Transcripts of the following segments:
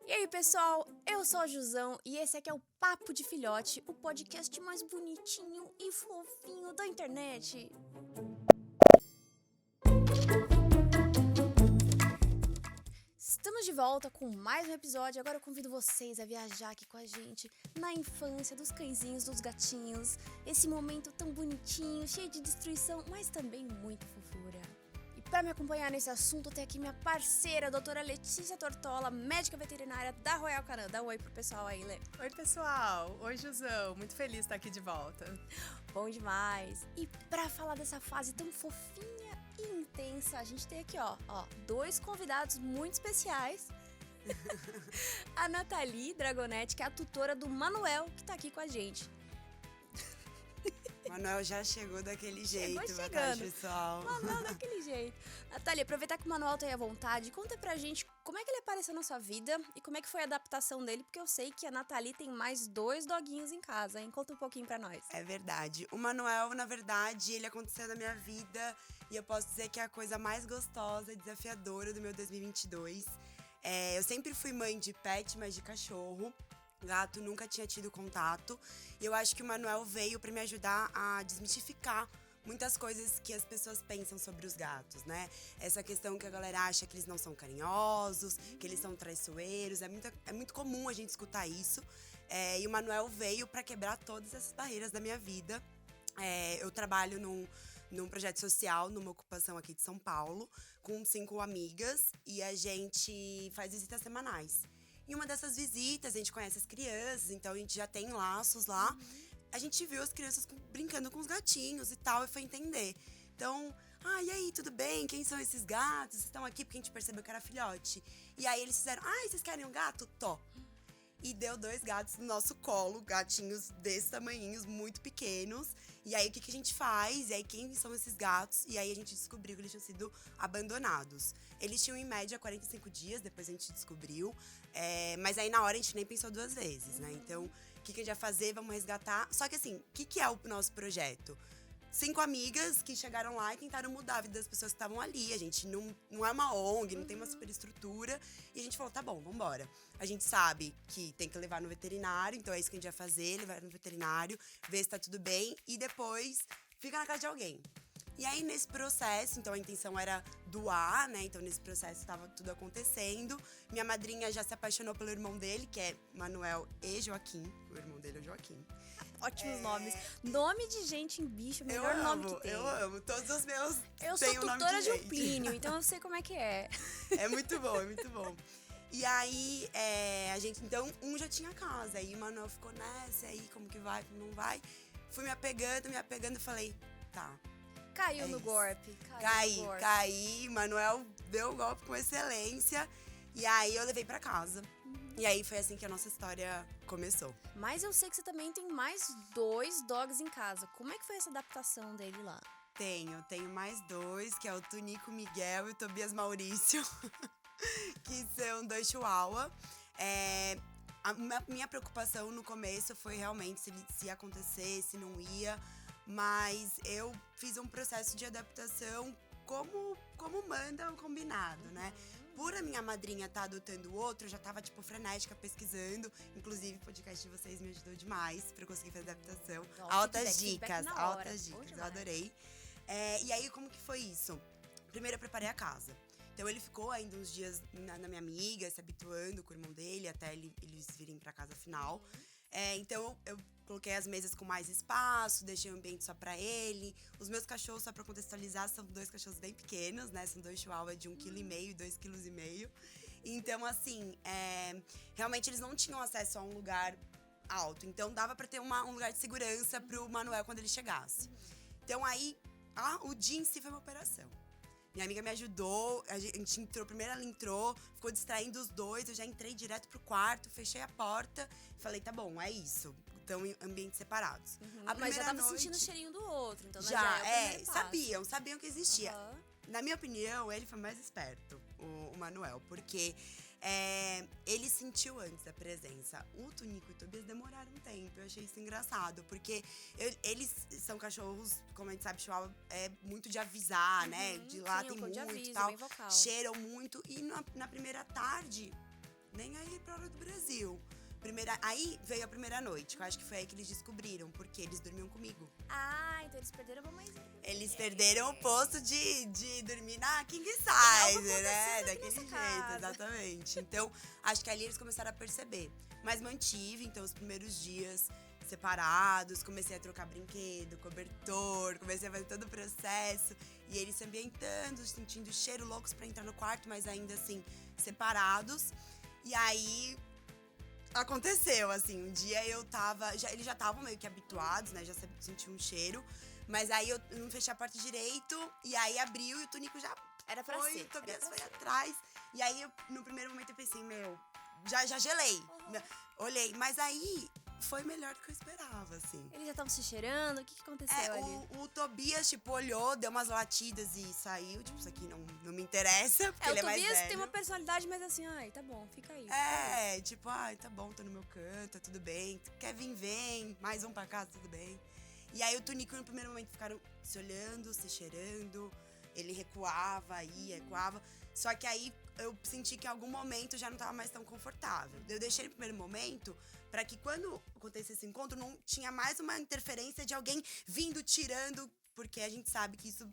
E aí, pessoal, eu sou a Jusão e esse aqui é o Papo de Filhote, o podcast mais bonitinho e fofinho da internet. Estamos de volta com mais um episódio. Agora eu convido vocês a viajar aqui com a gente na infância dos cãezinhos, dos gatinhos. Esse momento tão bonitinho, cheio de destruição, mas também muito fofura. E para me acompanhar nesse assunto, eu tenho aqui minha parceira, a doutora Letícia Tortola, médica veterinária da Royal Canin. Dá um oi pro pessoal aí, Lê. Oi, pessoal. Oi, Jusão. Muito feliz de estar aqui de volta. Bom demais. E para falar dessa fase tão fofinha e intensa, a gente tem aqui, ó, dois convidados muito especiais. A Nathalie Dragonetti, que é a tutora do Manuel, que tá aqui com a gente. Manuel já chegou daquele jeito, Chegou boa tarde, chegando. pessoal. Manuel daquele jeito. Nathalie, aproveitar que o Manuel tá aí à vontade, conta pra gente como é que ele apareceu na sua vida e como é que foi a adaptação dele, porque eu sei que a Nathalie tem mais 2 doguinhos em casa, hein? Conta um pouquinho pra nós. É verdade. O Manuel, na verdade, ele aconteceu na minha vida e eu posso dizer que é a coisa mais gostosa e desafiadora do meu 2022. Eu sempre fui mãe de pet, mas de cachorro. Gato, nunca tinha tido contato. E eu acho que o Manuel veio para me ajudar a desmistificar muitas coisas que as pessoas pensam sobre os gatos, né? Essa questão que a galera acha que eles não são carinhosos, que eles são traiçoeiros. É muito comum a gente escutar isso. E o Manuel veio para quebrar todas essas barreiras da minha vida. Eu trabalho num projeto social, numa ocupação aqui de São Paulo, com 5 amigas. E a gente faz visitas semanais. Em uma dessas visitas, a gente conhece as crianças, então a gente já tem laços lá. A gente viu as crianças brincando com os gatinhos e tal, e foi entender. Então, e aí, tudo bem? Quem são esses gatos? Vocês estão aqui porque a gente percebeu que era filhote. E aí eles fizeram, vocês querem um gato? Tó. E deu 2 gatos no nosso colo, gatinhos desse tamanhinhos, muito pequenos. E aí, o que a gente faz? E aí, quem são esses gatos? E aí, a gente descobriu que eles tinham sido abandonados. Eles tinham, em média, 45 dias, depois a gente descobriu. Mas aí, na hora, a gente nem pensou 2 vezes, né? Então, o que a gente vai fazer? Vamos resgatar. Só que, assim, o que é o nosso projeto? 5 amigas que chegaram lá e tentaram mudar a vida das pessoas que estavam ali. A gente não é uma ONG, não tem uma superestrutura. E a gente falou, tá bom, vambora. A gente sabe que tem que levar no veterinário, então é isso que a gente vai fazer, levar no veterinário, ver se tá tudo bem e depois fica na casa de alguém. E aí, nesse processo, então a intenção era doar, né? Então, nesse processo estava tudo acontecendo. Minha madrinha já se apaixonou pelo irmão dele, que é Manuel e Joaquim. O irmão dele é o Joaquim. Ótimos nomes. Nome de gente em bicho, o melhor nome que tem. Eu amo. Todos os meus Eu sou têm o nome tutora de um gente. Plínio, então eu sei como é que é. É muito bom, é muito bom. E aí, a gente, então, um já tinha casa. Aí o Manuel ficou nessa, aí como que vai, como não vai. Fui me apegando e falei, tá. Caiu no golpe. Caí. Manuel deu o golpe com excelência. E aí eu levei pra casa. E aí foi assim que a nossa história começou. Mas eu sei que você também tem mais 2 dogs em casa. Como é que foi essa adaptação dele lá? Tenho mais 2, que é o Tunico Miguel e o Tobias Maurício, que são 2 chihuahua. A minha preocupação no começo foi realmente se ia acontecer, se não ia. Mas eu fiz um processo de adaptação como manda o combinado, né? Por a minha madrinha estar adotando o outro, eu já tava, frenética pesquisando. Inclusive, o podcast de vocês me ajudou demais pra eu conseguir fazer adaptação. Altas dicas, eu adorei. E aí, como que foi isso? Primeiro, eu preparei a casa. Então, ele ficou ainda uns dias na minha amiga, se habituando com o irmão dele, até eles virem pra casa final. Então, eu coloquei as mesas com mais espaço, deixei o ambiente só pra ele. Os meus cachorros, só pra contextualizar, são 2 cachorros bem pequenos, né? São 2 chihuahua de 1,5 kg e 2,5 kg. Então, assim, realmente eles não tinham acesso a um lugar alto. Então, dava pra ter um lugar de segurança pro Manuel quando ele chegasse. Então, aí, o dia em si foi uma operação. Minha amiga me ajudou, a gente entrou, primeiro ela entrou, ficou distraindo os 2, eu já entrei direto pro quarto, fechei a porta, falei, tá bom, é isso, estão em ambientes separados. Mas já tava sentindo o cheirinho do outro, então já é o primeiro passo. sabiam que existia. Na minha opinião, ele foi mais esperto, o Manuel, porque ele sentiu antes a presença. O Tunico e o Tobias demoraram um tempo, eu achei isso engraçado, porque eles são cachorros, como a gente sabe, chihuahua é muito de avisar, né? De lá tem muito e tal, cheiram muito, e na primeira tarde, nem aí pra hora do Brasil. Aí veio a primeira noite, que eu acho que foi aí que eles descobriram, porque eles dormiam comigo. Ah, então eles perderam a mamãezinha. Eles perderam o posto de dormir na king algo size, acontecendo né? aqui Daquele nessa jeito, casa. exatamente. Então, acho que ali eles começaram a perceber. Mas mantive, então, os primeiros dias separados, comecei a trocar brinquedo, cobertor, comecei a fazer todo o processo. E eles se ambientando, sentindo cheiro, loucos pra entrar no quarto, mas ainda assim, separados. E aí, aconteceu, assim, um dia eu tava, eles já estavam meio que habituados, né, já sentiam um cheiro. Mas aí eu não fechei a porta direito, e aí abriu e o Tunico já Era pra foi, ser. o Tobias foi atrás. E aí, no primeiro momento, eu pensei, já gelei. Olhei, mas aí foi melhor do que eu esperava, assim. Eles já estavam se cheirando, o que aconteceu ali? O Tobias, tipo, olhou, deu umas latidas e saiu. Tipo, isso aqui não me interessa, porque O ele é mais Tobias velho. tem uma personalidade, mas assim, ai, tá bom, fica aí. Tipo, ai, tá bom, tô no meu canto, tá tudo bem. Quer vir, vem. Mais um pra casa, tudo bem. E aí o Tunico, no primeiro momento, ficaram se olhando, se cheirando. Ele recuava, ia, recuava. Só que aí eu senti que em algum momento já não tava mais tão confortável. Eu deixei no primeiro momento pra que quando acontecesse esse encontro não tinha mais uma interferência de alguém vindo, tirando, porque a gente sabe que isso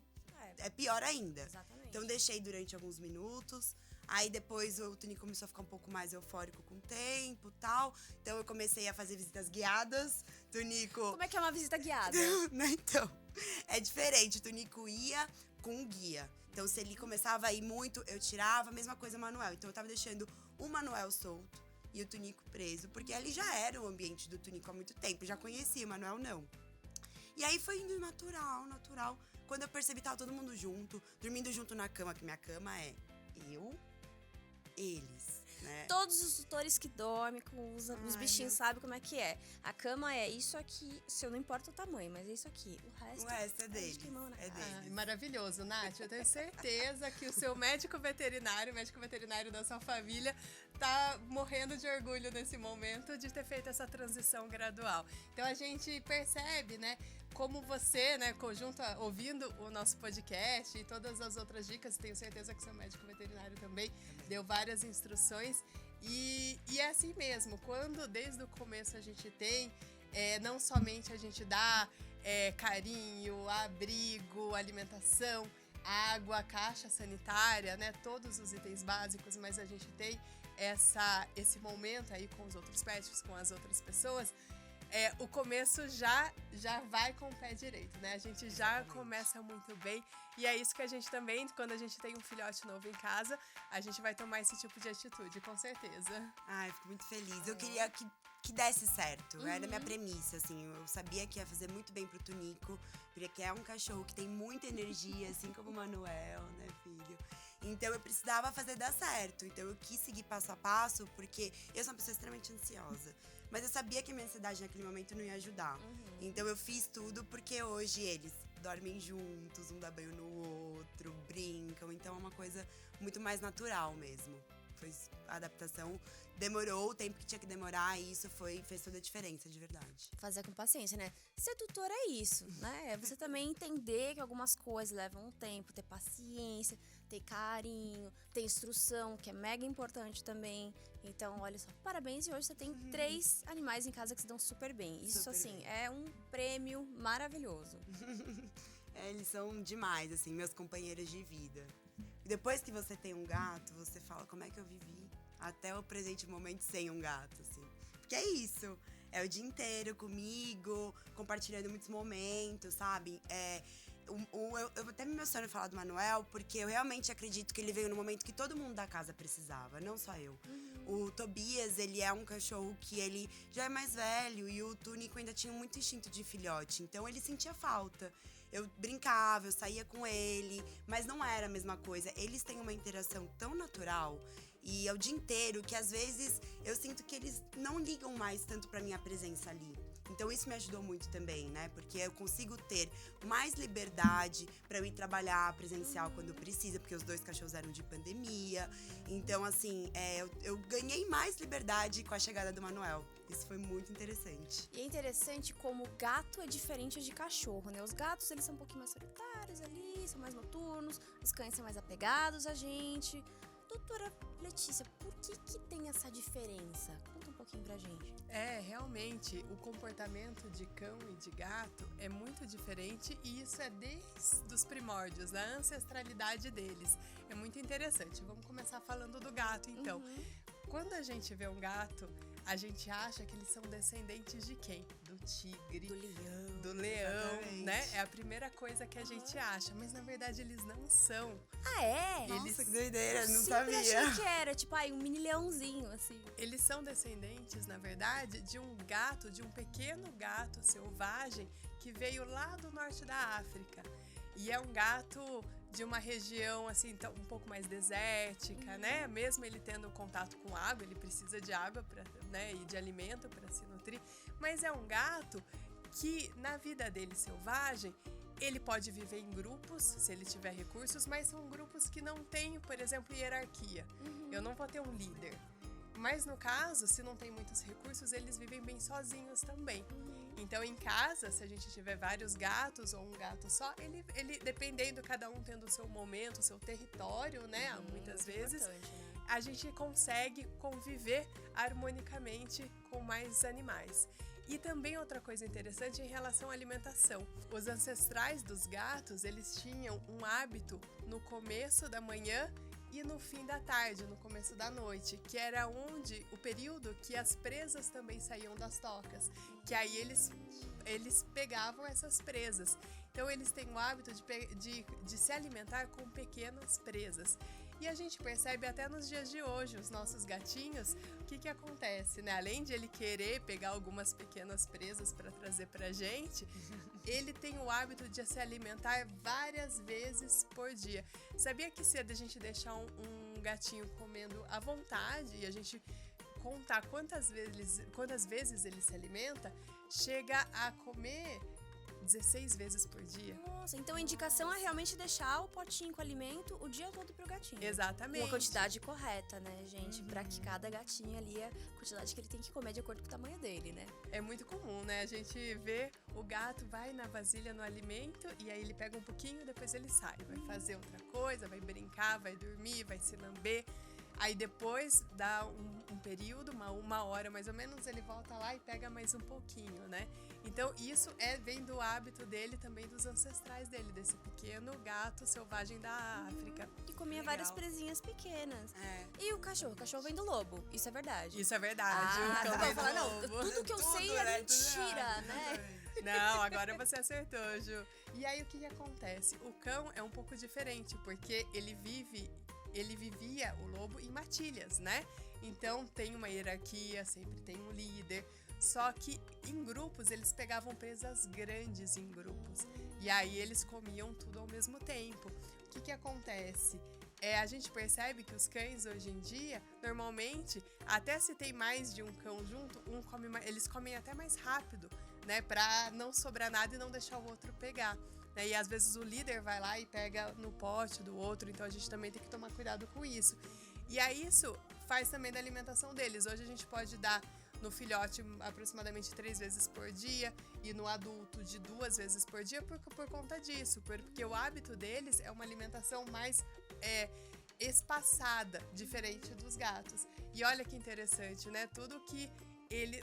é pior ainda. Exatamente. Então deixei durante alguns minutos. Aí depois o Tunico começou a ficar um pouco mais eufórico com o tempo e tal. Então eu comecei a fazer visitas guiadas. Tunico. Como é que é uma visita guiada? Então, é diferente. O Tunico ia com um guia. Então, se ele começava a ir muito, eu tirava. A mesma coisa o Manuel. Então, eu tava deixando o Manuel solto e o Tunico preso. Porque ali já era o ambiente do Tunico há muito tempo. Eu já conhecia, o Manuel não. E aí foi indo natural. Quando eu percebi, tava todo mundo junto. Dormindo junto na cama, que minha cama é eles, né? Todos os tutores que dormem com os bichinhos sabem como é que é. A cama é isso aqui, se não importa o tamanho, mas é isso aqui. O resto é deles. É deles. Maravilhoso, Nath. Eu tenho certeza que o seu médico veterinário da sua família, tá morrendo de orgulho nesse momento de ter feito essa transição gradual. Então a gente percebe, né, como você, né, ouvindo o nosso podcast e todas as outras dicas, tenho certeza que seu médico veterinário também deu várias instruções. E é assim mesmo, quando desde o começo a gente tem, não somente a gente dá carinho, abrigo, alimentação, água, caixa sanitária, né, todos os itens básicos, mas a gente tem esse momento aí com os outros pets, com as outras pessoas, o começo já vai com o pé direito, né? A gente já começa muito bem. E é isso que a gente também, quando a gente tem um filhote novo em casa, a gente vai tomar esse tipo de atitude, com certeza. Ai, fico muito feliz. Eu queria que desse certo. Era a minha premissa, assim. Eu sabia que ia fazer muito bem pro Tunico, porque é um cachorro que tem muita energia, assim como o Manuel, né, filho? Então eu precisava fazer dar certo. Então eu quis seguir passo a passo, porque eu sou uma pessoa extremamente ansiosa. Mas eu sabia que a minha ansiedade naquele momento não ia ajudar. Então eu fiz tudo porque hoje eles dormem juntos, um dá banho no outro, brincam. Então é uma coisa muito mais natural mesmo. A adaptação demorou o tempo que tinha que demorar e isso fez toda a diferença, de verdade. Fazer com paciência, né? Ser tutor é isso, né? É você também entender que algumas coisas levam um tempo, ter paciência, ter carinho, ter instrução, que é mega importante também. Então, olha só, parabéns. E hoje você tem 3 animais em casa que se dão super bem. Isso, Super assim, bem. é um prêmio maravilhoso. Eles são demais, assim, meus companheiros de vida. E depois que você tem um gato, você fala como é que eu vivi até o presente momento sem um gato, assim. Porque é isso, é o dia inteiro comigo, compartilhando muitos momentos, sabe? Eu até me emociono em falar do Manuel, porque eu realmente acredito que ele veio no momento que todo mundo da casa precisava, não só eu. O Tobias, ele é um cachorro que ele já é mais velho e o Tunico ainda tinha muito instinto de filhote, então ele sentia falta. Eu brincava, eu saía com ele, mas não era a mesma coisa. Eles têm uma interação tão natural e é o dia inteiro que às vezes eu sinto que eles não ligam mais tanto pra minha presença ali. Então isso me ajudou muito também, né? Porque eu consigo ter mais liberdade pra eu ir trabalhar presencial quando precisa, porque os 2 cachorros eram de pandemia. Então, assim, eu ganhei mais liberdade com a chegada do Manuel. Isso foi muito interessante. E é interessante como o gato é diferente de cachorro, né? Os gatos, eles são um pouquinho mais solitários ali, são mais noturnos. Os cães são mais apegados a gente. Doutora Letícia, por que tem essa diferença? Conta um pouquinho pra gente. Realmente, o comportamento de cão e de gato é muito diferente e isso é desde os primórdios, da ancestralidade deles. É muito interessante. Vamos começar falando do gato, então. Quando a gente vê um gato, a gente acha que eles são descendentes de quem? Do tigre, do leão, Exatamente. né? É a primeira coisa que a gente acha, mas na verdade eles não são. Ah, é? Nossa, que doideira, não Sempre sabia. achei que era, tipo, um mini leãozinho, assim. Eles são descendentes, na verdade, de um gato, de um pequeno gato selvagem que veio lá do norte da África. E é um gato de uma região assim um pouco mais desértica, né? Mesmo ele tendo contato com água, ele precisa de água né? E de alimento para se nutrir. Mas é um gato que na vida dele selvagem ele pode viver em grupos, se ele tiver recursos, mas são grupos que não têm, por exemplo, hierarquia. Eu não vou ter um líder. Mas no caso, se não tem muitos recursos, eles vivem bem sozinhos também. Então, em casa, se a gente tiver vários gatos ou um gato só, ele dependendo, cada um tendo o seu momento, o seu território, né? Muitas vezes, Importante, né? a gente consegue conviver harmonicamente com mais animais. E também outra coisa interessante em relação à alimentação. Os ancestrais dos gatos, eles tinham um hábito no começo da manhã e no fim da tarde, no começo da noite, que era o período que as presas também saíam das tocas, que aí eles pegavam essas presas. Então eles têm o hábito de se alimentar com pequenas presas. E a gente percebe até nos dias de hoje, os nossos gatinhos, o que acontece, né? Além de ele querer pegar algumas pequenas presas para trazer pra gente, ele tem o hábito de se alimentar várias vezes por dia. Sabia que se a gente deixar um gatinho comendo à vontade e a gente contar quantas vezes ele se alimenta, chega a comer 16 vezes por dia. Nossa, então a indicação é realmente deixar o potinho com alimento o dia todo pro gatinho. Exatamente. Uma quantidade correta, né, gente? Pra que cada gatinho ali é a quantidade que ele tem que comer de acordo com o tamanho dele, né? É muito comum, né? A gente vê o gato vai na vasilha no alimento e aí ele pega um pouquinho e depois ele sai. Vai fazer outra coisa, vai brincar, vai dormir, vai se lamber. Aí depois dá um período, uma hora mais ou menos, ele volta lá e pega mais um pouquinho, né? Então isso vem do hábito dele, também dos ancestrais dele, desse pequeno gato selvagem da África. E comia Legal. várias presinhas pequenas. É. E o cachorro? O cachorro vem do lobo. Isso é verdade. Isso é verdade. Ah, o cão tá vem bom, do falar, não, lobo. tudo que eu Tudo, sei né? é Tudo mentira, errado, né? exatamente. Não, agora você acertou, Ju. E aí o que acontece? O cão é um pouco diferente, porque ele vivia, o lobo, em matilhas, né? Então tem uma hierarquia, sempre tem um líder. Só que em grupos eles pegavam presas grandes em grupos. E aí eles comiam tudo ao mesmo tempo. O que acontece? A gente percebe que os cães hoje em dia, normalmente, até se tem mais de um cão junto, eles comem até mais rápido, né? Pra não sobrar nada e não deixar o outro pegar. E às vezes o líder vai lá e pega no pote do outro, então a gente também tem que tomar cuidado com isso. E aí isso faz também da alimentação deles. Hoje a gente pode dar no filhote aproximadamente 3 vezes por dia e no adulto de 2 vezes por dia por conta disso, porque o hábito deles é uma alimentação mais espaçada, diferente dos gatos. E olha que interessante, né? Tudo que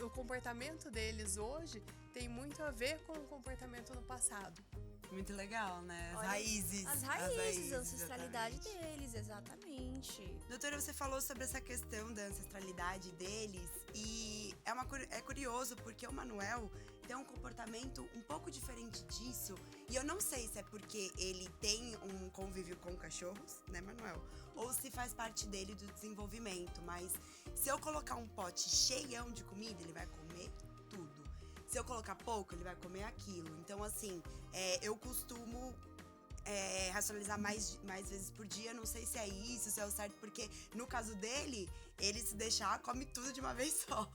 o comportamento deles hoje tem muito a ver com o comportamento no passado. Muito legal, né? As Olha, raízes. As raízes, a ancestralidade exatamente. deles, exatamente. Doutora, você falou sobre essa questão da ancestralidade deles e é curioso porque o Manuel tem um comportamento um pouco diferente disso e eu não sei se é porque ele tem um convívio com cachorros, né, Manuel? Ou se faz parte dele do desenvolvimento, mas se eu colocar um pote cheião de comida, ele vai comer tudo. Se eu colocar pouco, ele vai comer aquilo. Então, assim, eu costumo racionalizar mais vezes por dia. Não sei se é isso, se é o certo, porque no caso dele, ele se deixar, come tudo de uma vez só.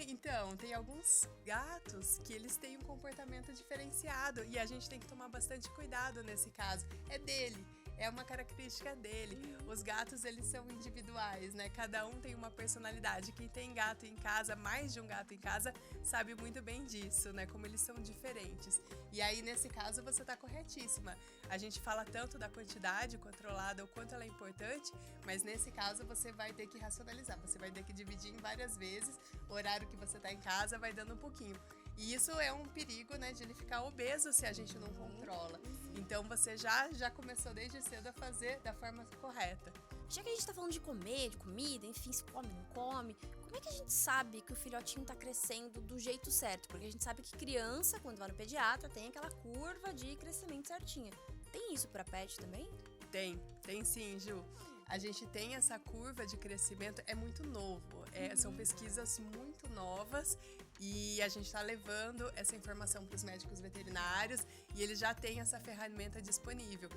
Então, tem alguns gatos que eles têm um comportamento diferenciado e a gente tem que tomar bastante cuidado nesse caso. É dele. é uma característica dele. Os gatos, eles são individuais, né? Cada um tem uma personalidade. Quem tem gato em casa, mais de um gato em casa, sabe muito bem disso, né? Como eles são diferentes. E aí, nesse caso, você tá corretíssima. A gente fala tanto da quantidade controlada, o quanto ela é importante, mas nesse caso você vai ter que racionalizar. Você vai ter que dividir em várias vezes. O horário que você tá em casa vai dando um pouquinho. E isso é um perigo, né, de ele ficar obeso se a gente não controla. Então você já começou desde cedo a fazer da forma correta. Já que a gente tá falando de comer, de comida, enfim, se come, não come, como é que a gente sabe que o filhotinho tá crescendo do jeito certo? Porque a gente sabe que criança, quando vai no pediatra, tem aquela curva de crescimento certinha. Tem isso pra pet também? Tem sim, Ju. A gente tem essa curva de crescimento, é muito novo, são pesquisas muito novas e a gente está levando essa informação para os médicos veterinários e eles já têm essa ferramenta disponível.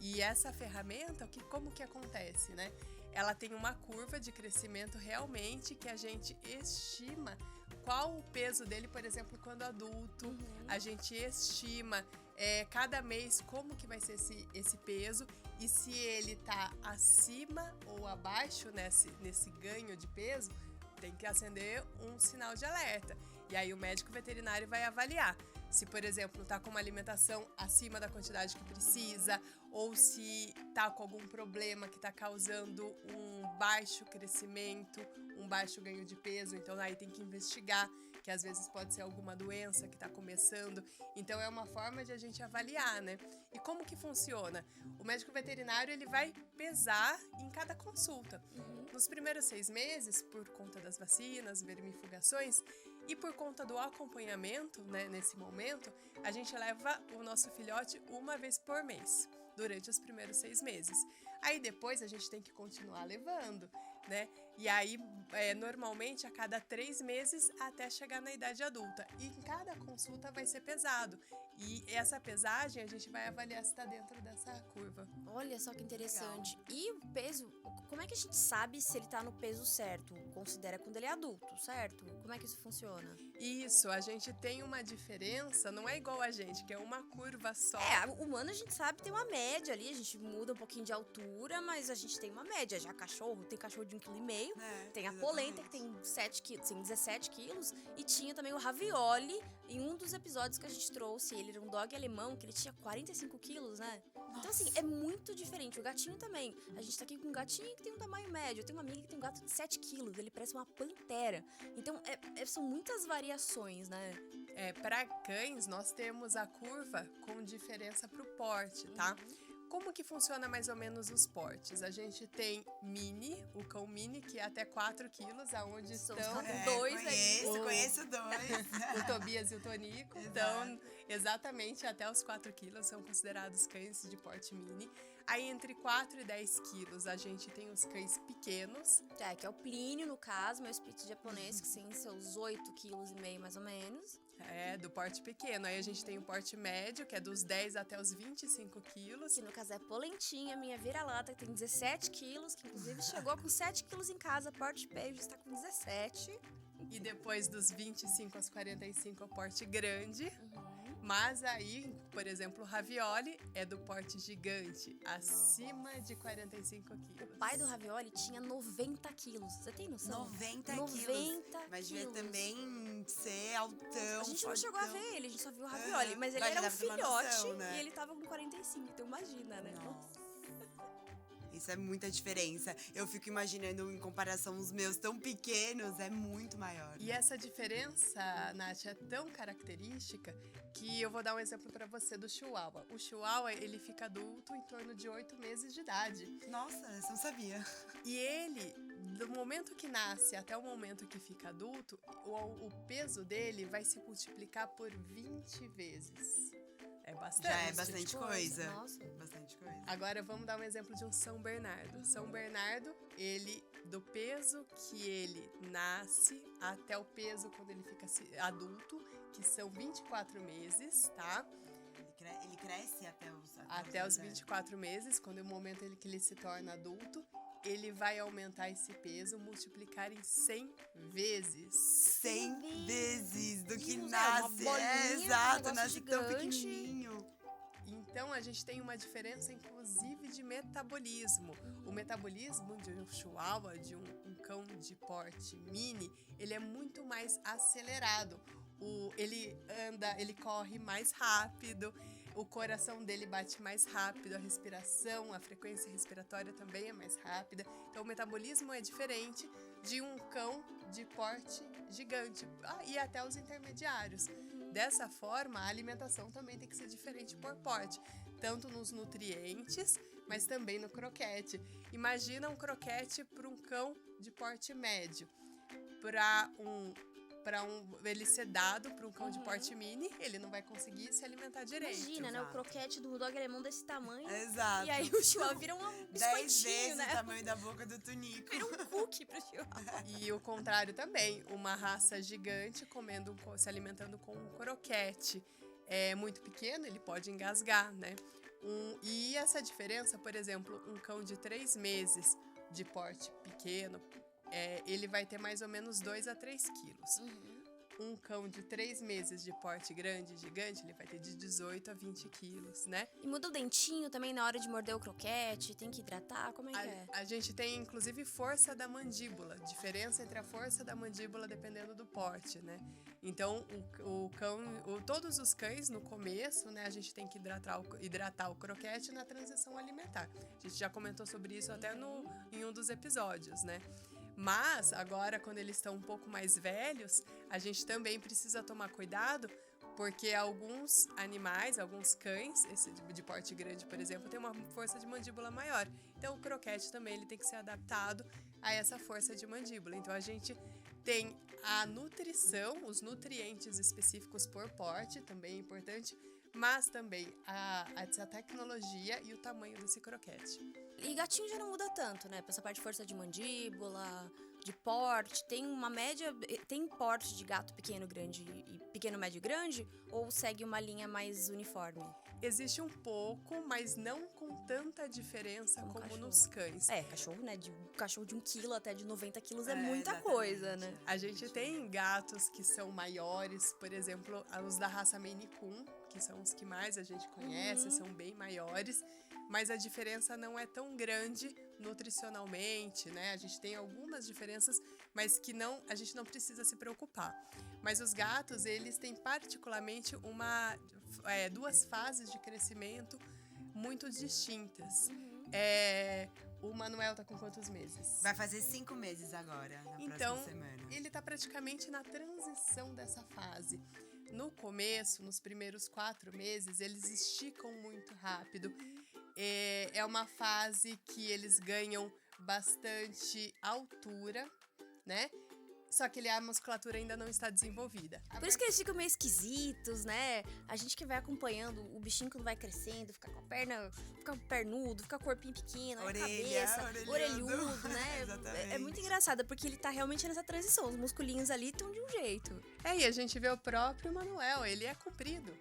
E essa ferramenta, como que acontece, né? Ela tem uma curva de crescimento realmente que a gente estima qual o peso dele, por exemplo, quando adulto. A gente estima cada mês como que vai ser esse peso e se ele tá acima ou abaixo nesse ganho de peso, tem que acender um sinal de alerta. E aí o médico veterinário vai avaliar se, por exemplo, tá com uma alimentação acima da quantidade que precisa ou se tá com algum problema que tá causando um baixo crescimento, um baixo ganho de peso. Então aí tem que investigar, que às vezes pode ser alguma doença que está começando. Então é uma forma de a gente avaliar, né? E como que funciona? O médico veterinário, ele vai pesar em cada consulta. Nos primeiros 6 meses, por conta das vacinas, vermifugações, e por conta do acompanhamento, né, nesse momento, a gente leva o nosso filhote uma vez por mês, durante os primeiros 6 meses. Aí depois a gente tem que continuar levando, né? E aí, normalmente, a cada 3 meses até chegar na idade adulta. E em cada consulta vai ser pesado. E essa pesagem a gente vai avaliar se está dentro dessa curva. Olha só que interessante. E o peso, como é que a gente sabe se ele tá no peso certo? Considera quando ele é adulto, certo? Como é que isso funciona? Isso, a gente tem uma diferença, não é igual a gente, que é uma curva só. O humano a gente sabe tem uma média ali, a gente muda um pouquinho de altura, mas a gente tem uma média. Já cachorro, tem cachorro de 1,5 kg, tem a polenta que tem 7 quilos, tem 17 quilos, e tinha também o ravioli, em um dos episódios que a gente trouxe, ele era um dog alemão, que ele tinha 45 quilos, né? Nossa. Então assim, é muito diferente. O gatinho também. A gente tá aqui com um gatinho que tem um tamanho médio. Eu tenho uma amiga que tem um gato de 7 quilos, ele parece uma pantera. Então são muitas variações, né? Para cães, nós temos a curva com diferença pro porte, tá? Como que funciona mais ou menos os portes? A gente tem mini, o cão mini, que é até 4 quilos, aonde estão dois aí. Conheço dois. o Tobias e o Tonico. Então, exatamente até os 4 quilos são considerados cães de porte mini. Aí, entre 4 e 10 quilos, a gente tem os cães pequenos. Que é o Plínio, no caso, meu spitz japonês, que tem seus 8,5 kg mais ou menos. Do porte pequeno. Aí a gente tem o porte médio, que é dos 10 até os 25 quilos. Que no caso é Polentinha, minha vira-lata, que tem 17 quilos, que inclusive chegou com 7 quilos em casa, porte beijo, está com 17. E depois dos 25 aos 45 é o porte grande. Mas aí, por exemplo, o ravioli é do porte gigante, acima de 45 quilos. O pai do ravioli tinha 90 quilos. Você tem noção? 90 quilos. Mas devia também ser altão. A gente não chegou a ver ele, a gente só viu o ravioli. Mas ele era um filhote e ele tava com 45. Então imagina, né? Nossa. Isso é muita diferença. Eu fico imaginando, em comparação aos meus tão pequenos, é muito maior. E essa diferença, Nath, é tão característica que eu vou dar um exemplo pra você do Chihuahua. O Chihuahua, ele fica adulto em torno de 8 meses de idade. Nossa, eu não sabia. E ele, do momento que nasce até o momento que fica adulto, o peso dele vai se multiplicar por 20 vezes. É bastante. Já é bastante coisa. Nossa. Bastante coisa. Agora vamos dar um exemplo de um São Bernardo. São Bernardo, ele, do peso que ele nasce até o peso quando ele fica adulto, que são 24 meses, tá? Ele cresce até os 24 meses, quando é o momento que ele se torna adulto. Ele vai aumentar esse peso, multiplicar em 100 vezes. 100 vezes do que Uma nasce. bolinha, Exato, um nasce negócio tão gigante. pequenininho. Então, a gente tem uma diferença, inclusive, de metabolismo. O metabolismo de um chihuahua, de um cão de porte mini, ele é muito mais acelerado. Ele corre mais rápido, o coração dele bate mais rápido, a respiração, a frequência respiratória também é mais rápida. Então, o metabolismo é diferente de um cão de porte gigante e até os intermediários. Dessa forma, a alimentação também tem que ser diferente por porte, tanto nos nutrientes, mas também no croquete. Imagina um croquete para um cão de porte médio. Ele ser dado para um cão de porte mini, ele não vai conseguir se alimentar direito. Imagina, né? O croquete do dog alemão desse tamanho. Exato. E aí o chihuahua vira um 10 biscoitinho, vezes né? o tamanho da boca do Tunico. Vira um cookie pro chihuahua. E o contrário também, uma raça gigante se alimentando com um croquete muito pequeno, ele pode engasgar, né? E essa diferença, por exemplo, um cão de 3 meses de porte pequeno, ele vai ter mais ou menos 2 a 3 quilos. Um cão de 3 meses de porte grande, gigante, ele vai ter de 18 a 20 quilos, né? E muda o dentinho também na hora de morder o croquete, tem que hidratar, como é que é? A gente tem, inclusive, força da mandíbula, diferença entre a força da mandíbula dependendo do porte, né? Então, todos os cães, no começo, né, a gente tem que hidratar o croquete na transição alimentar. A gente já comentou sobre isso até em um dos episódios, né? Mas, agora, quando eles estão um pouco mais velhos, a gente também precisa tomar cuidado, porque alguns animais, alguns cães, esse de porte grande, por exemplo, tem uma força de mandíbula maior. Então, o croquete também ele tem que ser adaptado a essa força de mandíbula. Então, a gente tem a nutrição, os nutrientes específicos por porte, também é importante, mas também essa tecnologia e o tamanho desse croquete. E gatinho já não muda tanto, né? Essa parte de força de mandíbula, de porte. Tem uma média. Tem porte de gato pequeno, grande e pequeno, médio e grande? Ou segue uma linha mais uniforme? Existe um pouco, mas não com tanta diferença como cachorro. Nos cães. Cachorro, né? Cachorro de 1 quilo até de 90 quilos é muita coisa, né? A gente tem gatos que são maiores, por exemplo, os da raça Maine Coon, que são os que mais a gente conhece, são bem maiores, mas a diferença não é tão grande nutricionalmente, né? A gente tem algumas diferenças, mas que a gente não precisa se preocupar. Mas os gatos, eles têm particularmente 2 fases de crescimento muito distintas. O Manuel tá com quantos meses? Vai fazer 5 meses agora, na próxima semana. Ele tá praticamente na transição dessa fase. No começo, nos primeiros 4 meses, eles esticam muito rápido. É uma fase que eles ganham bastante altura, né? Só que a musculatura ainda não está desenvolvida. Por isso que eles ficam meio esquisitos, né? A gente que vai acompanhando, o bichinho quando vai crescendo, fica com a perna, fica pernudo, fica com o corpinho pequeno, a cabeça, orelhudo, né? Exatamente. É muito engraçado, porque ele tá realmente nessa transição. Os musculinhos ali estão de um jeito. E a gente vê o próprio Manuel, ele é comprido.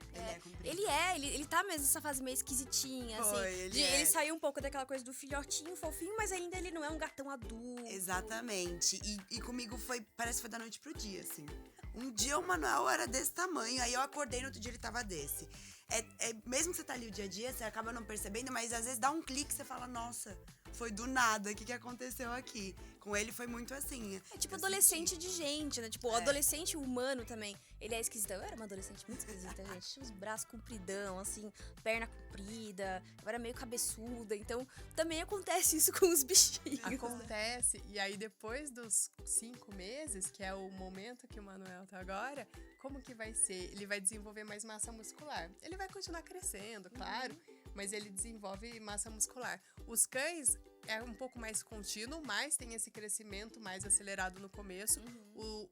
Ele tá mesmo nessa fase meio esquisitinha, assim. Ele saiu um pouco daquela coisa do filhotinho fofinho, mas ainda ele não é um gatão adulto. Exatamente. E comigo parece que foi da noite pro dia, assim. Um dia o Manuel era desse tamanho, aí eu acordei no outro dia ele tava desse. Mesmo que você tá ali o dia a dia, você acaba não percebendo, mas às vezes dá um clique e você fala, nossa, foi do nada, o que aconteceu aqui? Com ele foi muito assim. É tipo adolescente de gente, né? Tipo, o adolescente humano também. Ele é esquisito. Eu era uma adolescente muito esquisita, gente. Tinha os braços compridão, assim, perna comprida. Eu era meio cabeçuda. Então, também acontece isso com os bichinhos. Acontece. E aí, depois dos 5 meses, que é o momento que o Manuel tá agora, como que vai ser? Ele vai desenvolver mais massa muscular. Ele vai continuar crescendo, claro, mas ele desenvolve massa muscular. Os cães é um pouco mais contínuo, mas tem esse crescimento mais acelerado no começo.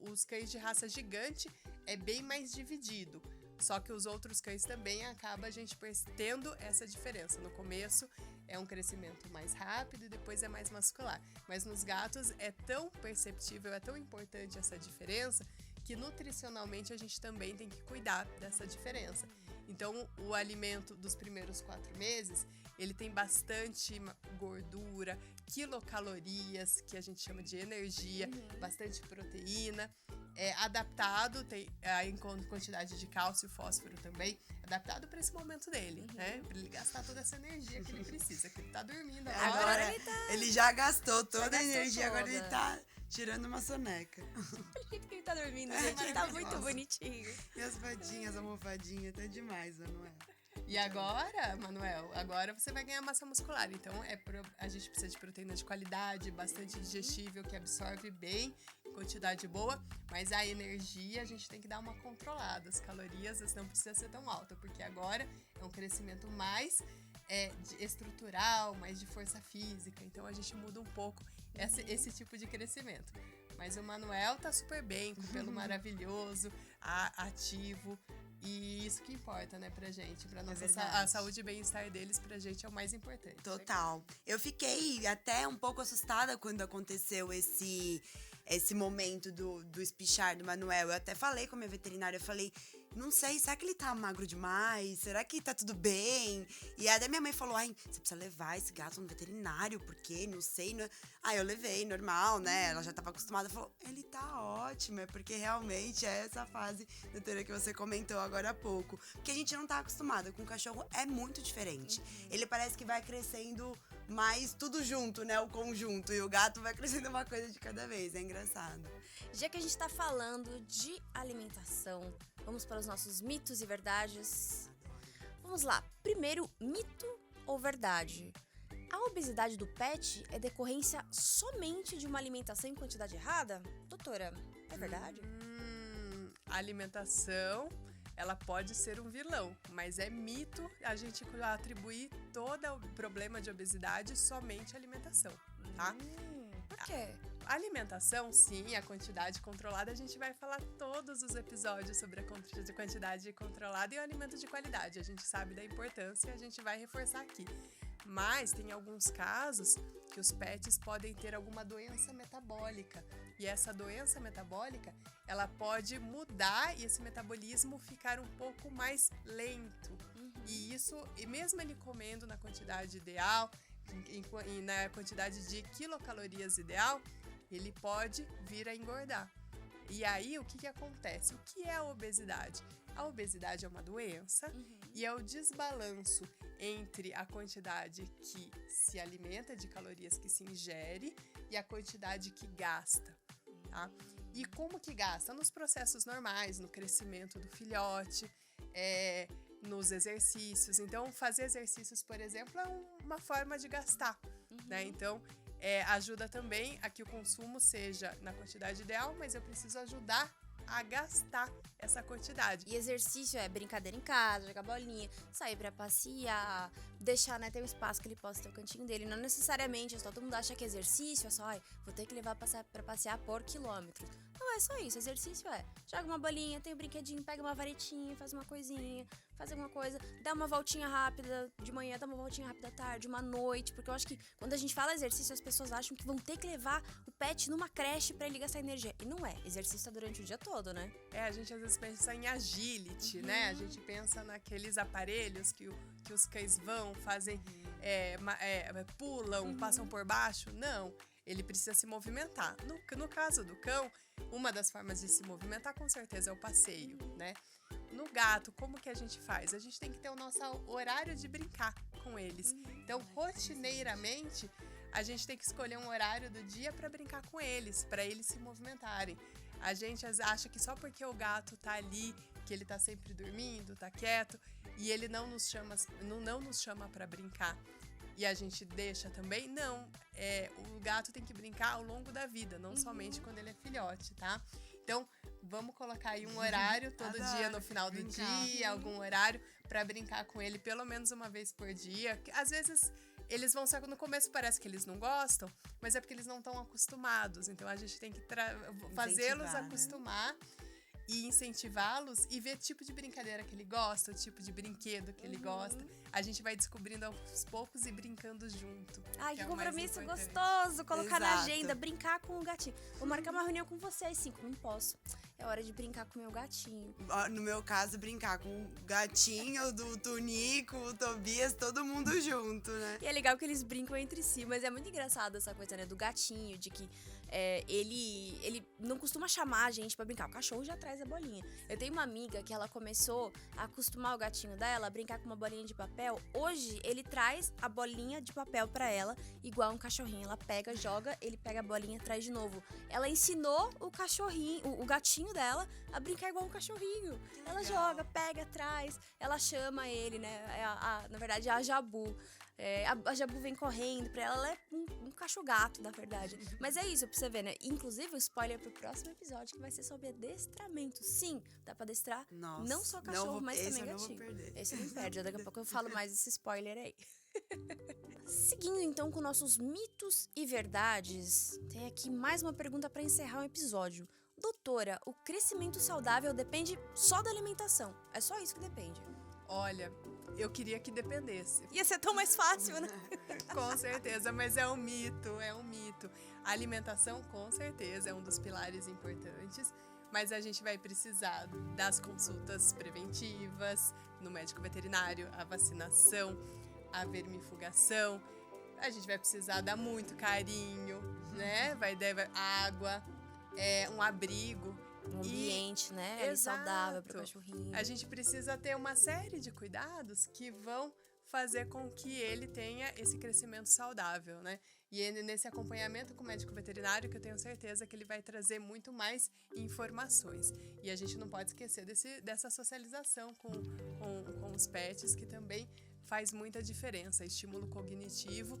Os cães de raça gigante é bem mais dividido. Só que os outros cães também acaba a gente tendo essa diferença. No começo é um crescimento mais rápido e depois é mais muscular. Mas nos gatos é tão perceptível, é tão importante essa diferença que nutricionalmente a gente também tem que cuidar dessa diferença. Então, o alimento dos primeiros 4 meses, ele tem bastante gordura, quilocalorias, que a gente chama de energia, bastante proteína. É adaptado, tem em quantidade de cálcio e fósforo também, adaptado para esse momento dele, né? Para ele gastar toda essa energia que ele precisa, que ele tá dormindo Agora ele já gastou toda a energia, toda. agora ele tá tirando uma soneca. Olha o jeito que ele tá dormindo, gente. Ele tá muito bonitinho. E as fadinhas, as almofadinhas, tá demais, Manuel. E agora, Manuel, agora você vai ganhar massa muscular. Então, a gente precisa de proteína de qualidade, bastante digestível, que absorve bem, em quantidade boa. Mas a energia, a gente tem que dar uma controlada. As calorias não precisam ser tão altas, porque agora é um crescimento mais estrutural, mais de força física. Então, a gente muda um pouco esse tipo de crescimento. Mas o Manuel tá super bem, com pelo maravilhoso, ativo. E isso que importa, né, pra gente. Pra nossa a saúde e bem-estar deles, pra gente, é o mais importante. Total. Eu fiquei até um pouco assustada quando aconteceu esse momento do espichar do Manuel. Eu até falei com a minha veterinária, eu falei, não sei, será que ele tá magro demais? Será que tá tudo bem? E até minha mãe falou, ai, você precisa levar esse gato no veterinário, porque não sei. Não... Aí eu levei, normal, né? Ela já tava acostumada, falou, ele tá ótimo, é porque realmente é essa fase da teoria que você comentou agora há pouco. Porque a gente não tá acostumada com o cachorro, é muito diferente. Ele parece que vai crescendo mais tudo junto, né? O conjunto. E o gato vai crescendo uma coisa de cada vez, é engraçado. Já que a gente tá falando de alimentação, vamos para os nossos mitos e verdades. Vamos lá. Primeiro, mito ou verdade? A obesidade do pet é decorrência somente de uma alimentação em quantidade errada? Doutora, é verdade? A alimentação, ela pode ser um vilão, mas é mito a gente atribuir todo o problema de obesidade somente à alimentação, tá? Por quê? A alimentação, sim, a quantidade controlada, a gente vai falar todos os episódios sobre a quantidade controlada e o alimento de qualidade. A gente sabe da importância e a gente vai reforçar aqui. Mas tem alguns casos que os pets podem ter alguma doença metabólica. E essa doença metabólica, ela pode mudar e esse metabolismo ficar um pouco mais lento. E mesmo ele comendo na quantidade ideal, na quantidade de quilocalorias ideal, ele pode vir a engordar. E aí, o que acontece? O que é a obesidade? A obesidade é uma doença e é o desbalanço entre a quantidade que se alimenta, de calorias que se ingere, e a quantidade que gasta, tá? E como que gasta? Nos processos normais, no crescimento do filhote, nos exercícios. Então, fazer exercícios, por exemplo, é uma forma de gastar, né? Então, ajuda também a que o consumo seja na quantidade ideal, mas eu preciso ajudar a gastar essa quantidade. E exercício é brincadeira em casa, jogar bolinha, sair pra passear, deixar, né, ter um espaço que ele possa ter o cantinho dele. Não necessariamente, só todo mundo acha que exercício é só, vou ter que levar pra passear por quilômetros. Não é só isso, exercício joga uma bolinha, tem um brinquedinho, pega uma varetinha, faz uma coisinha, faz alguma coisa, dá uma voltinha rápida de manhã, dá uma voltinha rápida à tarde, uma noite, porque eu acho que quando a gente fala exercício, as pessoas acham que vão ter que levar o pet numa creche pra ele gastar energia. E não é, exercício tá durante o dia todo, né? A gente às vezes pensa em agility, né? A gente pensa naqueles aparelhos que os cães vão, fazem, pulam, passam por baixo. Não, ele precisa se movimentar. No caso do cão, uma das formas de se movimentar com certeza é o passeio, né? No gato, como que a gente faz? A gente tem que ter o nosso horário de brincar com eles. Então, rotineiramente, a gente tem que escolher um horário do dia para brincar com eles, para eles se movimentarem. A gente acha que só porque o gato tá ali, que ele tá sempre dormindo, tá quieto, e ele não nos chama para brincar, e a gente deixa também, não. O gato tem que brincar ao longo da vida, não somente quando ele é filhote, tá? Então, vamos colocar aí um horário todo dia no final do dia, algum horário para brincar com ele pelo menos uma vez por dia. Às vezes eles vão, no começo parece que eles não gostam, mas é porque eles não estão acostumados. Então a gente tem que fazê-los acostumar, e incentivá-los e ver o tipo de brincadeira que ele gosta, o tipo de brinquedo que ele gosta. A gente vai descobrindo aos poucos e brincando junto. Ai, que compromisso gostoso! Colocar na agenda, brincar com o gatinho. Vou marcar uma reunião com você às 5. Não posso. é hora de brincar com o meu gatinho. No meu caso, brincar com o gatinho, do Tunico, o Tobias, todo mundo junto, né? E é legal que eles brincam entre si, mas é muito engraçado essa coisa, né, do gatinho, de que ele não costuma chamar a gente pra brincar. O cachorro já traz a bolinha. Eu tenho uma amiga que ela começou a acostumar o gatinho dela a brincar com uma bolinha de papel. Hoje, ele traz a bolinha de papel pra ela, igual um cachorrinho. Ela pega, joga, ele pega a bolinha e traz de novo. Ela ensinou o cachorrinho, o gatinho dela, a brincar igual um cachorrinho. Ela joga, pega, traz, ela chama ele, né? Na verdade, é a Jabu. A Jabu vem correndo pra ela é um cachorro-gato, na verdade. Mas é isso, pra você ver, né? Inclusive, o spoiler pro próximo episódio, que vai ser sobre adestramento. Sim, dá pra adestrar não só cachorro, mas também gatinho. Esse não perde, daqui a pouco eu falo mais desse spoiler aí. Seguindo então com nossos mitos e verdades, tem aqui mais uma pergunta pra encerrar o episódio. Doutora, o crescimento saudável depende só da alimentação. É só isso que depende. Olha, eu queria que dependesse. Ia ser tão mais fácil, né? Com certeza, mas é um mito. A alimentação, com certeza, é um dos pilares importantes, mas a gente vai precisar das consultas preventivas no médico veterinário, a vacinação, a vermifugação. A gente vai precisar dar muito carinho, né? Vai dar água, um abrigo. Um ambiente, né? Ali saudável para o cachorrinho. A gente precisa ter uma série de cuidados que vão fazer com que ele tenha esse crescimento saudável, né? E nesse acompanhamento com o médico veterinário, que eu tenho certeza que ele vai trazer muito mais informações. E a gente não pode esquecer dessa socialização com os pets, que também faz muita diferença. Estímulo cognitivo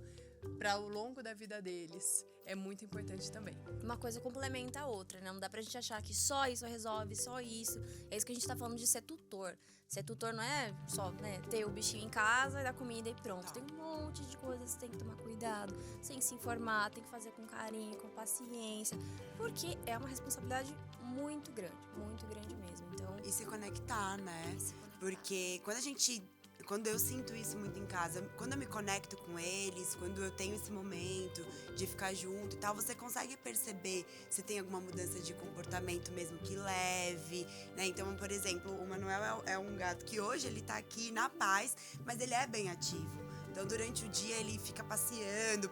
para o longo da vida deles é muito importante também. Uma coisa complementa a outra, né? Não dá pra gente achar que só isso resolve, só isso. É isso que a gente tá falando de ser tutor. Ser tutor não é só, né, ter o bichinho em casa e dar comida e pronto. Tem um monte de coisas que tem que tomar cuidado, tem que se informar, tem que fazer com carinho, com paciência, porque é uma responsabilidade muito grande mesmo. Então, e se conectar, né? Porque quando eu sinto isso muito em casa, quando eu me conecto com eles, quando eu tenho esse momento de ficar junto e tal, você consegue perceber se tem alguma mudança de comportamento mesmo que leve, né? Então, por exemplo, o Manuel é um gato que hoje ele tá aqui na paz, mas ele é bem ativo. Então, durante o dia, ele fica passeando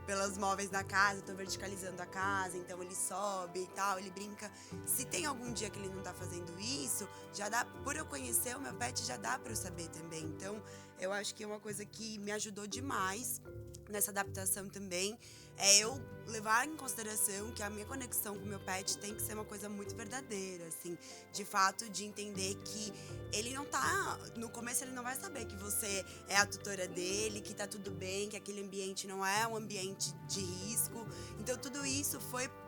pelos móveis da casa, eu tô verticalizando a casa, então ele sobe e tal, ele brinca. Se tem algum dia que ele não tá fazendo isso, já dá, por eu conhecer o meu pet, já dá pra eu saber também. Então, eu acho que é uma coisa que me ajudou demais nessa adaptação também, é eu levar em consideração que a minha conexão com o meu pet tem que ser uma coisa muito verdadeira, assim, de fato, de entender que ele não tá, no começo ele não vai saber que você é a tutora dele, que tá tudo bem, que aquele ambiente não é um ambiente de risco. Então tudo isso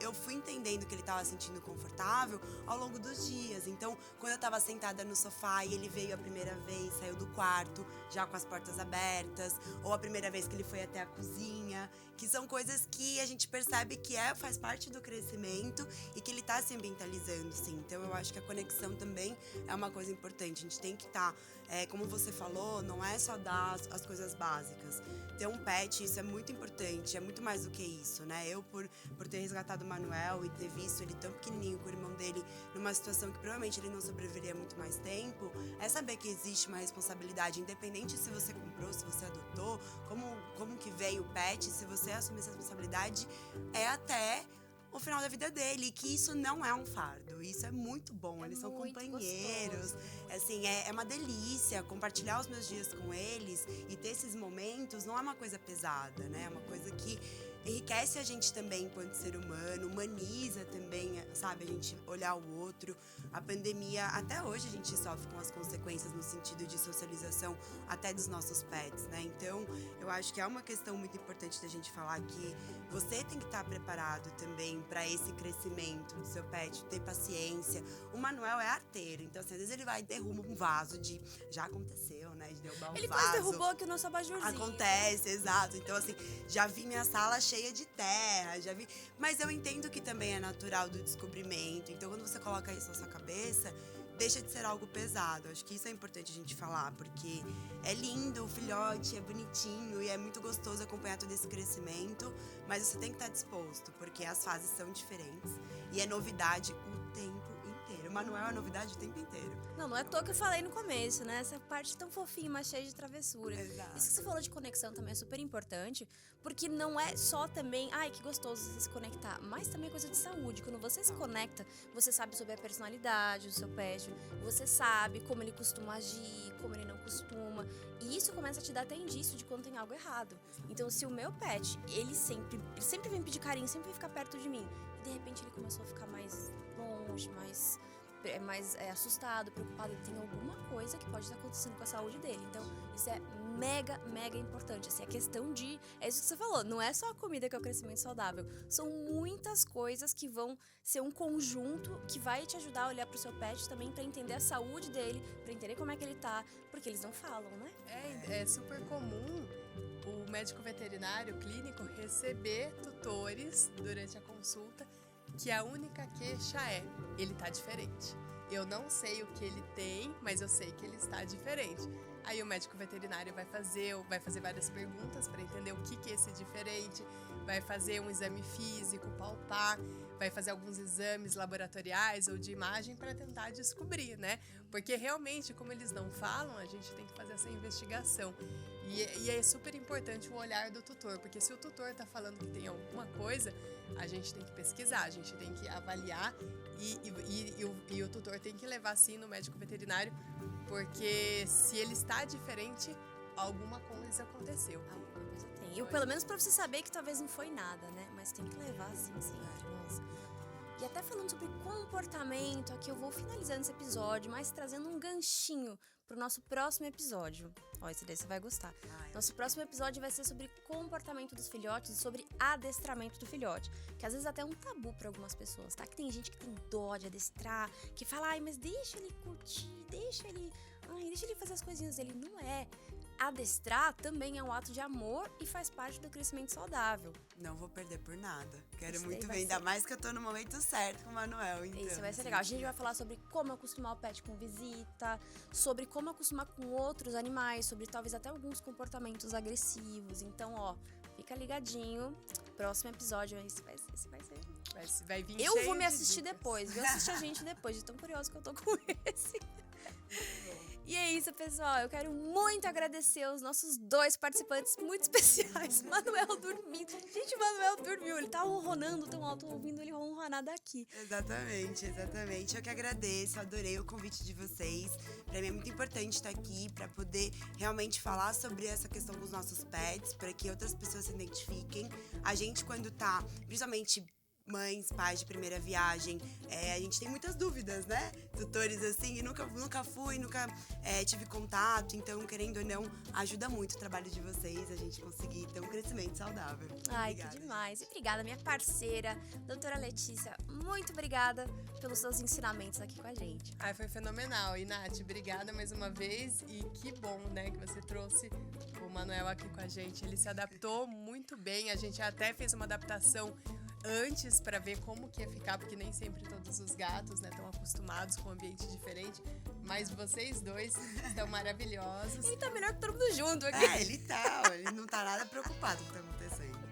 eu fui entendendo que ele tava se sentindo confortável ao longo dos dias. Então, quando eu tava sentada no sofá e ele veio a primeira vez, saiu do quarto, já com as portas abertas, ou a primeira vez que ele foi até a cozinha, que são coisas que a gente percebe que faz parte do crescimento e que ele tá se ambientalizando, sim. Então eu acho que a conexão também é uma coisa importante. A gente tem que estar, como você falou, não é só dar as coisas básicas. Ter um pet, isso é muito importante, é muito mais do que isso, né? Eu, por ter resgatado o Manuel e ter visto ele tão pequenininho com o irmão dele numa situação que provavelmente ele não sobreviveria muito mais tempo, é saber que existe uma responsabilidade, independente se você comprou, se você adotou, como que veio o pet, se você assumir essa responsabilidade, é até o final da vida dele, e que isso não é um fardo, isso é muito bom, eles são companheiros, assim, é uma delícia compartilhar os meus dias com eles e ter esses momentos, não é uma coisa pesada, né, é uma coisa que enriquece a gente também enquanto ser humano, humaniza também, sabe, a gente olhar o outro. A pandemia, até hoje a gente sofre com as consequências no sentido de socialização até dos nossos pets, né? Então, eu acho que é uma questão muito importante da gente falar que você tem que estar preparado também para esse crescimento do seu pet, ter paciência. O Manuel é arteiro, então assim, às vezes ele vai e derruba um vaso já aconteceu, né, de derrubar um vaso. Ele quase derrubou aqui o nosso abajurzinho. Acontece, exato. Então assim, já vi minha sala cheia de terra, mas eu entendo que também é natural do descobrimento. Então quando você coloca isso na sua cabeça, deixa de ser algo pesado. Acho que isso é importante a gente falar, porque é lindo, o filhote é bonitinho e é muito gostoso acompanhar todo esse crescimento, mas você tem que estar disposto, porque as fases são diferentes e é novidade o tempo inteiro. Manuel é novidade o tempo inteiro. Não é à toa que eu falei no começo, né? Essa parte tão fofinha, mas cheia de travessura. Exato. Isso que você falou de conexão também é super importante, porque não é só também, ai, que gostoso você se conectar, mas também é coisa de saúde. Quando você se conecta, você sabe sobre a personalidade do seu pet, você sabe como ele costuma agir, como ele não costuma, e isso começa a te dar até indício de quando tem algo errado. Então, se o meu pet, ele sempre vem pedir carinho, sempre vem ficar perto de mim, e de repente ele começou a ficar mais longe, mais assustado, preocupado, ele tem alguma coisa que pode estar acontecendo com a saúde dele. Então, isso é mega, mega importante. Assim, a questão de... É isso que você falou, não é só a comida que é o crescimento saudável. São muitas coisas que vão ser um conjunto que vai te ajudar a olhar pro seu pet também pra entender a saúde dele, pra entender como é que ele tá, porque eles não falam, né? É super comum o médico veterinário clínico receber tutores durante a consulta que a única queixa é, ele tá diferente. Eu não sei o que ele tem, mas eu sei que ele está diferente. Aí o médico veterinário vai fazer várias perguntas para entender o que é esse diferente, vai fazer um exame físico, palpar, vai fazer alguns exames laboratoriais ou de imagem para tentar descobrir, né? Porque realmente, como eles não falam, a gente tem que fazer essa investigação. E é super importante o olhar do tutor, porque se o tutor tá falando que tem alguma coisa, a gente tem que pesquisar, a gente tem que avaliar e o tutor tem que levar sim no médico veterinário, porque se ele está diferente, alguma coisa aconteceu. Alguma coisa tem. E pelo menos pra você saber que talvez não foi nada, né? Mas tem que levar sim, nossa. E até falando sobre comportamento, aqui eu vou finalizando esse episódio, mas trazendo um ganchinho pro nosso próximo episódio. Ó, esse daí você vai gostar. Nosso próximo episódio vai ser sobre comportamento dos filhotes e sobre adestramento do filhote. Que às vezes até é um tabu para algumas pessoas, tá? Que tem gente que tem dó de adestrar, que fala, ai, mas deixa ele curtir, deixa ele fazer as coisinhas dele. Não é. Adestrar também é um ato de amor e faz parte do crescimento saudável. Não vou perder por nada. Quero Isso muito daí ver, ainda mais que eu tô no momento certo com o Manuel, então. Isso vai ser legal. A gente vai falar sobre como acostumar o pet com visita, sobre como acostumar com outros animais, sobre talvez até alguns comportamentos agressivos. Então, ó, fica ligadinho. Próximo episódio, esse vai ser. Vai vir Eu cheio vou me de assistir dicas. depois. Vou assistir a gente depois, de tão curioso que eu tô com esse. E é isso, pessoal. Eu quero muito agradecer os nossos 2 participantes muito especiais. Manuel dormindo. Gente, o Manuel dormiu. Ele tá ronronando tão alto, ouvindo ele ronronar daqui. Exatamente. Eu que agradeço, adorei o convite de vocês. Pra mim é muito importante estar aqui pra poder realmente falar sobre essa questão com os nossos pets, para que outras pessoas se identifiquem. A gente, quando tá, principalmente mães, pais de primeira viagem, a gente tem muitas dúvidas, né? Tutores assim, e nunca tive contato, então, querendo ou não, ajuda muito o trabalho de vocês, a gente conseguir ter um crescimento saudável. Ai, Obrigada. que demais. E obrigada, minha parceira, doutora Letícia. Muito obrigada pelos seus ensinamentos aqui com a gente. Ai, foi fenomenal. E, Nath, obrigada mais uma vez. E que bom, né, que você trouxe o Manuel aqui com a gente. Ele se adaptou muito bem. A gente até fez uma adaptação antes para ver como que ia ficar, porque nem sempre todos os gatos, né, estão acostumados com um ambiente diferente. Mas vocês dois estão maravilhosos. Ele tá melhor que todo mundo junto aqui. Ele não tá nada preocupado com o que tá acontecendo.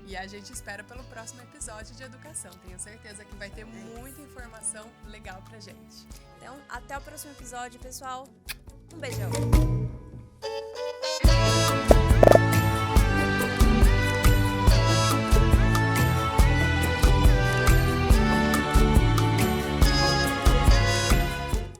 E a gente espera pelo próximo episódio de educação. Tenho certeza que vai ter muita informação legal pra gente. Então, até o próximo episódio, pessoal. Um beijão.